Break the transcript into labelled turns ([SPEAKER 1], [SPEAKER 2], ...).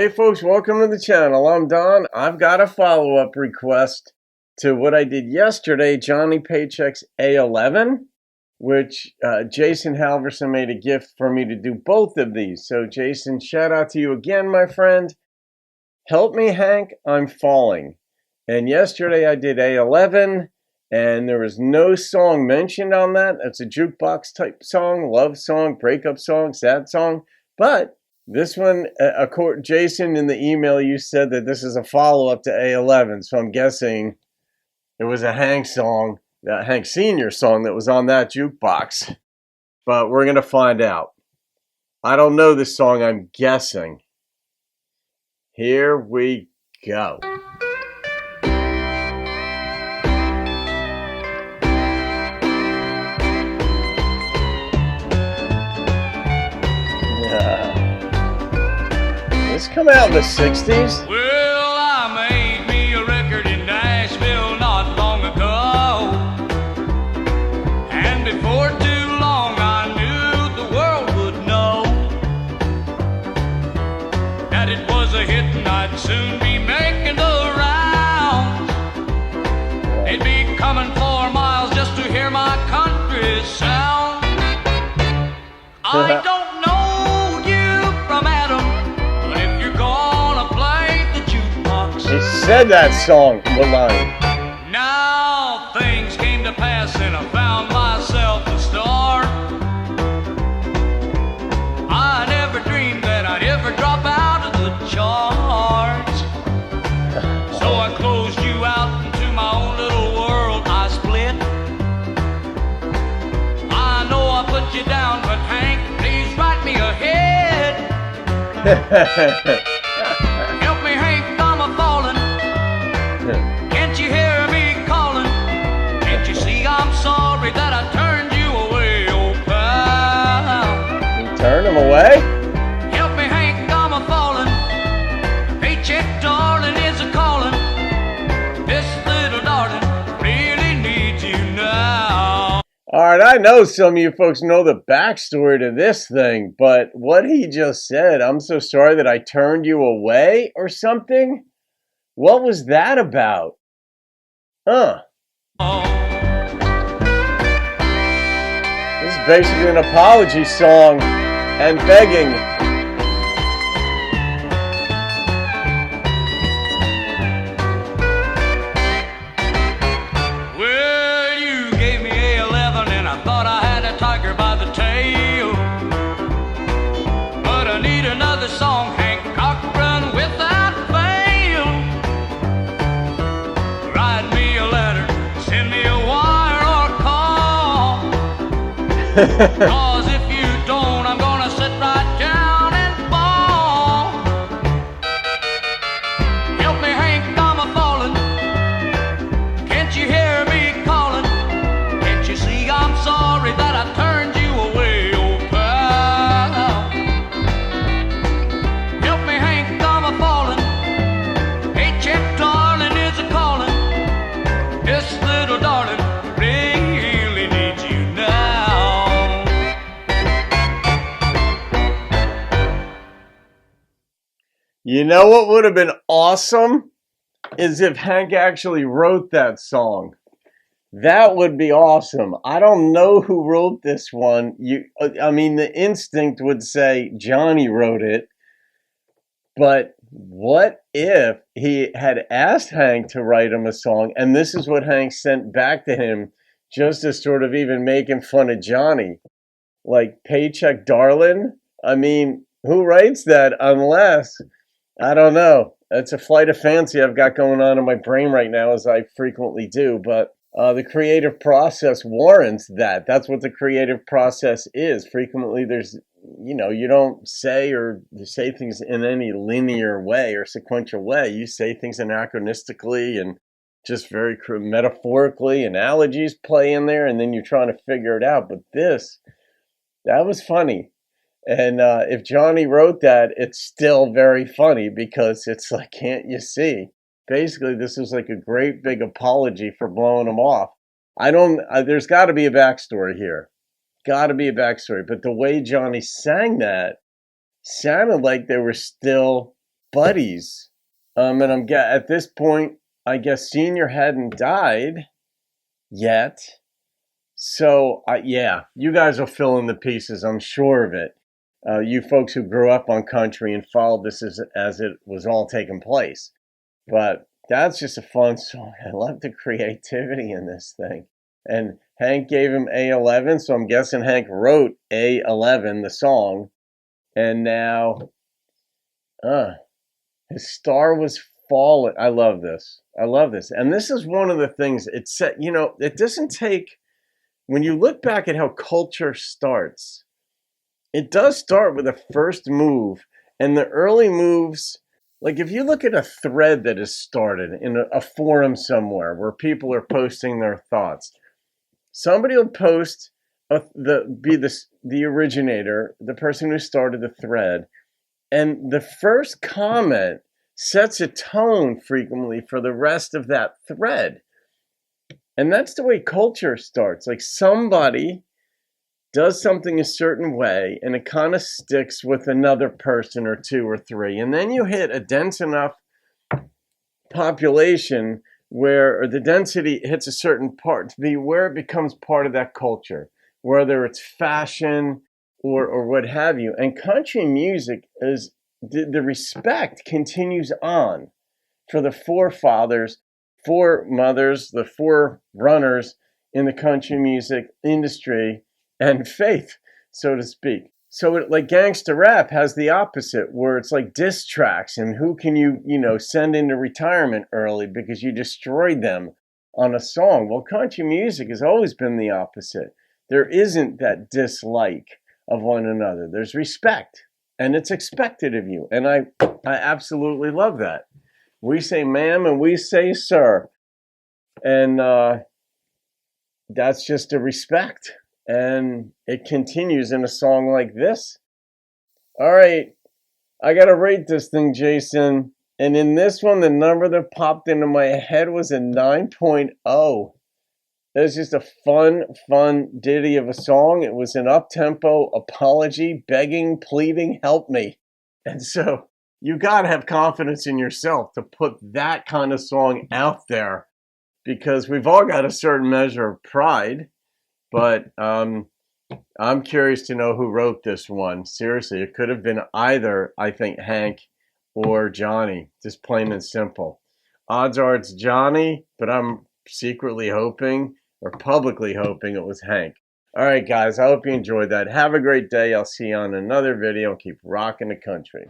[SPEAKER 1] Hey folks, welcome to the channel. I'm Don. I've got a follow-up request to what I did yesterday, Johnny Paycheck's A11, which Jason Halverson made a gift for me to do both of these. So Jason, shout out to you again, my friend. Help me, Hank, I'm falling. And yesterday I did A11, and there was no song mentioned on that. It's a jukebox type song, love song, breakup song, sad song. But this one, Jason, in the email, you said that this is a follow-up to A11, so I'm guessing it was a Hank song, that Hank Sr. song that was on that jukebox. But we're going to find out. I don't know this song, I'm guessing. Here we go. This come out in the 60s?
[SPEAKER 2] Well, I made me a record in Nashville not long ago. And before too long I knew the world would know that it was a hit and I'd soon be making the rounds. They'd be coming 4 miles just to hear my country sound. I don't know you from Adam.
[SPEAKER 1] He said that song, the line.
[SPEAKER 2] Now things came to pass and I found myself a star. I never dreamed that I'd ever drop out of the charts. So I closed you out into my own little world. I split. I know I put you down, but Hank, please write me ahead. Help me, Hank, I'm a falling. Can't you hear me calling? Can't you see I'm sorry that I turned you away, oh pal?
[SPEAKER 1] You turned him away?
[SPEAKER 2] Help me, Hank, I'm a falling. Paycheck, darling, is a calling. This little darling really needs you now.
[SPEAKER 1] Alright, I know some of you folks know the backstory to this thing, but what he just said, I'm so sorry that I turned you away or something? What was that about? Huh. This is basically an apology song and begging.
[SPEAKER 2] Well, you gave me A11 and I thought I had a tiger by the tail. But I need another song, Hank Cochran, without fail. Write me a letter, send me a wire or call. Cause if you don't, I'm gonna sit right down and fall. Help me, Hank, I'm a falling. Can't you hear me calling? Can't you see I'm sorry that I turned you away, oh pal? Help me, Hank, I'm a falling. Paycheck, darling, is a calling. This little darling really needs you now.
[SPEAKER 1] You know what would have been awesome? Is if Hank actually wrote that song. That would be awesome. I don't know who wrote this one. I mean, the instinct would say Johnny wrote it. But what if he had asked Hank to write him a song, and this is what Hank sent back to him, just to sort of even making fun of Johnny? Like, Paycheck Darlin'? I mean, who writes that unless, I don't know. It's a flight of fancy I've got going on in my brain right now, as I frequently do, but the creative process warrants that. That's what the creative process is. Frequently there's, you don't say things in any linear way or sequential way. You say things anachronistically and just very metaphorically. Analogies play in there, and then you're trying to figure it out. But that was funny. And if Johnny wrote that, it's still very funny because it's like, can't you see? Basically, this is like a great big apology for blowing him off. There's got to be a backstory here. Got to be a backstory. But the way Johnny sang that sounded like they were still buddies. And at this point, I guess Senior hadn't died yet. So, yeah, you guys will fill in the pieces, I'm sure of it. You folks who grew up on country and followed this as it was all taking place. But that's just a fun song. I love the creativity in this thing. And Hank gave him A11, so I'm guessing Hank wrote A11, the song. And now, his star was falling. I love this. I love this. And this is one of the things it said, it doesn't take, when you look back at how culture starts, it does start with a first move. And the early moves, like if you look at a thread that is started in a forum somewhere where people are posting their thoughts, somebody will post the originator, the person who started the thread, and the first comment sets a tone frequently for the rest of that thread. And that's the way culture starts. Like somebody does something a certain way and it kind of sticks with another person or two or three. And then you hit a dense enough population where the density hits a certain part to be where it becomes part of that culture, whether it's fashion or what have you. And country music is the respect continues on for the forefathers, foremothers, the forerunners in the country music industry and faith, so to speak. So like gangster rap has the opposite, where it's like diss tracks and who can you send into retirement early because you destroyed them on a song. Well, country music has always been the opposite. There isn't that dislike of one another. There's respect, and it's expected of you. And I absolutely love that. We say ma'am and we say sir. And that's just a respect. And it continues in a song like this. All right, I got to rate this thing, Jason. And in this one, the number that popped into my head was a 9.0. It was just a fun ditty of a song. It was an up-tempo apology, begging, pleading, help me. And so you got to have confidence in yourself to put that kind of song out there, because we've all got a certain measure of pride. But I'm curious to know who wrote this one. Seriously, it could have been either, I think, Hank or Johnny, just plain and simple. Odds are it's Johnny, but I'm secretly hoping or publicly hoping it was Hank. All right, guys, I hope you enjoyed that. Have a great day. I'll see you on another video. Keep rocking the country.